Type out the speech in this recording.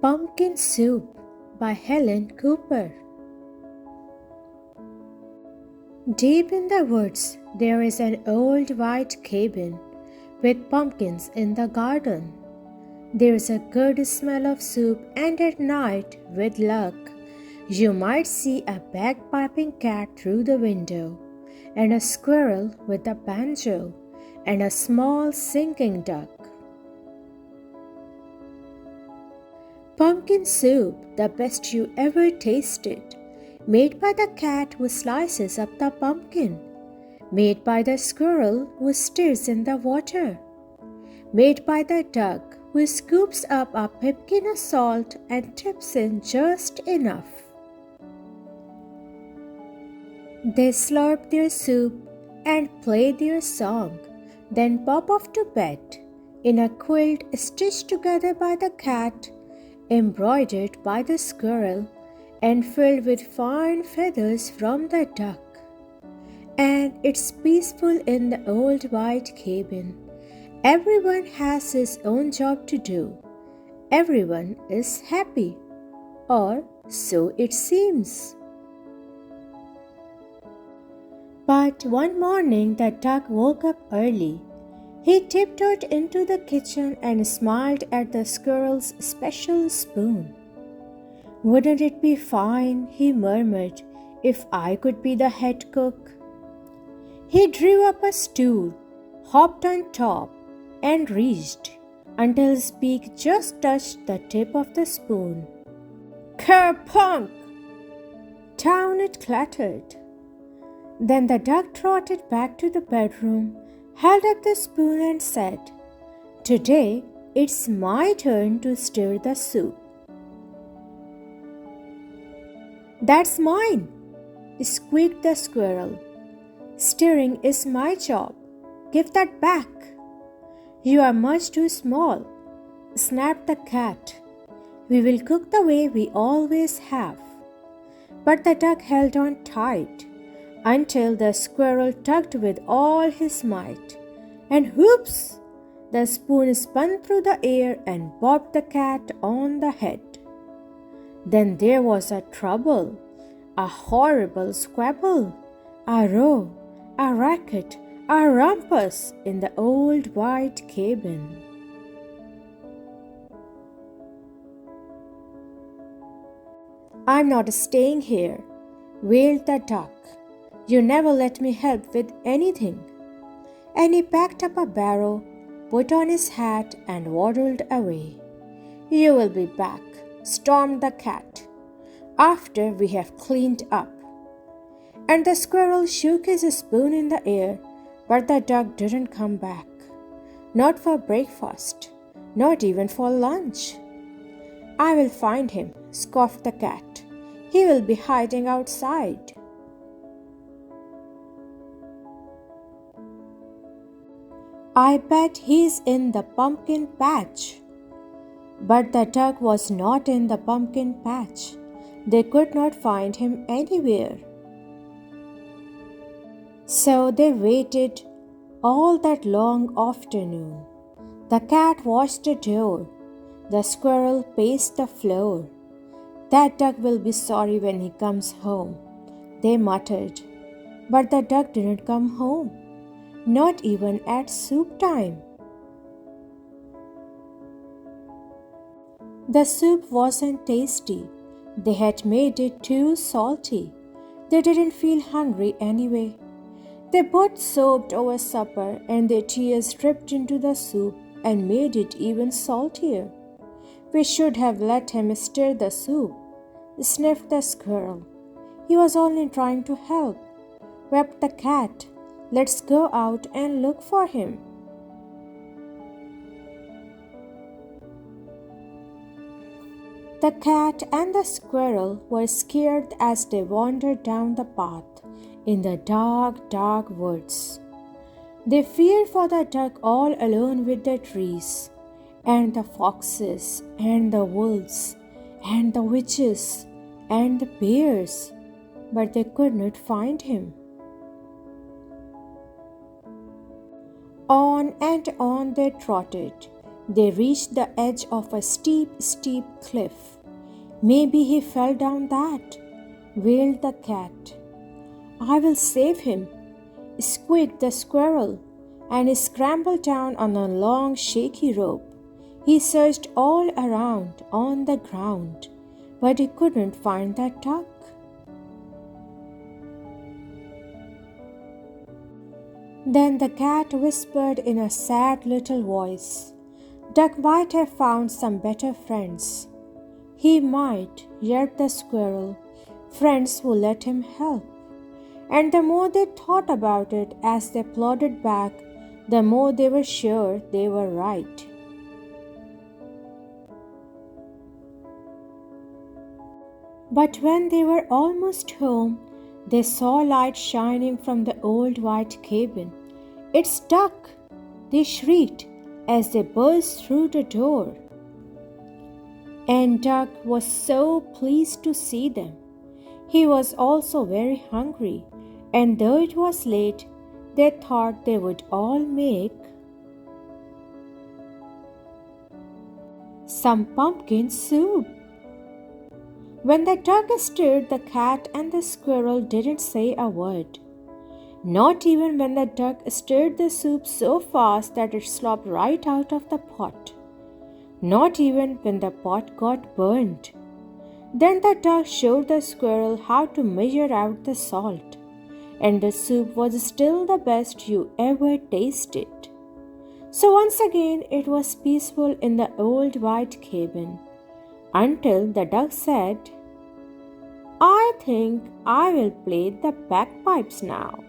Pumpkin Soup by Helen Cooper. Deep in the woods, there is an old white cabin with pumpkins in the garden. There's a good smell of soup, and at night, with luck, you might see a bagpiping cat through the window, and a squirrel with a banjo, and a small singing duck. Pumpkin soup, the best you ever tasted, made by the cat who slices up the pumpkin, made by the squirrel who stirs in the water, made by the duck who scoops up a pipkin of salt and tips in just enough. They slurp their soup and play their song, then pop off to bed in a quilt stitched together by the cat, embroidered by the squirrel, and filled with fine feathers from the duck. And it's peaceful in the old white cabin. Everyone has his own job to do. Everyone is happy, or so it seems. But one morning the duck woke up early. He tiptoed into the kitchen and smiled at the squirrel's special spoon. "Wouldn't it be fine," he murmured, "if I could be the head cook?" He drew up a stool, hopped on top, and reached until his beak just touched the tip of the spoon. Kerplunk! Down it clattered. Then the duck trotted back to the bedroom, held up the spoon and said, "Today it's my turn to stir the soup." "That's mine," squeaked the squirrel. "Stirring is my job. Give that back." "You are much too small," snapped the cat. "We will cook the way we always have." But the duck held on tight until the squirrel tugged with all his might, and whoops! The spoon spun through the air and bopped the cat on the head. Then there was a trouble, a horrible squabble, a row, a racket, a rumpus in the old white cabin. "I'm not staying here," wailed the duck. "You never let me help with anything." And he packed up a barrow, put on his hat, and waddled away. "You will be back," stormed the cat, "after we have cleaned up." And the squirrel shook his spoon in the air, but the duck didn't come back. Not for breakfast, not even for lunch. "I will find him," scoffed the cat. "He will be hiding outside." "I bet he's in the pumpkin patch." But the duck was not in the pumpkin patch. They could not find him anywhere. So they waited all that long afternoon. The cat watched the door. The squirrel paced the floor. "That duck will be sorry when he comes home," they muttered. But the duck didn't come home, not even at soup time. The soup wasn't tasty. They had made it too salty. They didn't feel hungry anyway. They both sobbed over supper, and their tears dripped into the soup and made it even saltier. "We should have let him stir the soup," sniffed the squirrel. "He was only trying to help," wept the cat. "Let's go out and look for him." The cat and the squirrel were scared as they wandered down the path in the dark, dark woods. They feared for the duck all alone with the trees, and the foxes, and the wolves, and the witches, and the bears, but they could not find him. On and on they trotted, They reached the edge of a steep cliff. Maybe he fell down that, wailed the cat. I will save him, squeaked the squirrel, and he scrambled down on a long, shaky rope. He searched all around on the ground, but he couldn't find the duck. Then the cat whispered in a sad little voice, Duck might have found some better friends. He might, yelped the squirrel, friends who let him help. And the more they thought about it as they plodded back, the more they were sure they were right. But when they were almost home, they saw light shining from the old white cabin. It's Duck! They shrieked as they burst through the door. And Duck was so pleased to see them. He was also very hungry, and though it was late, they thought they would all make some pumpkin soup. When the duck stirred, the cat and the squirrel didn't say a word. Not even when the duck stirred the soup so fast that it slopped right out of the pot. Not even when the pot got burned. Then the duck showed the squirrel how to measure out the salt, and the soup was still the best you ever tasted. So once again it was peaceful in the old white cabin, until the duck said, I think I will play the bagpipes now.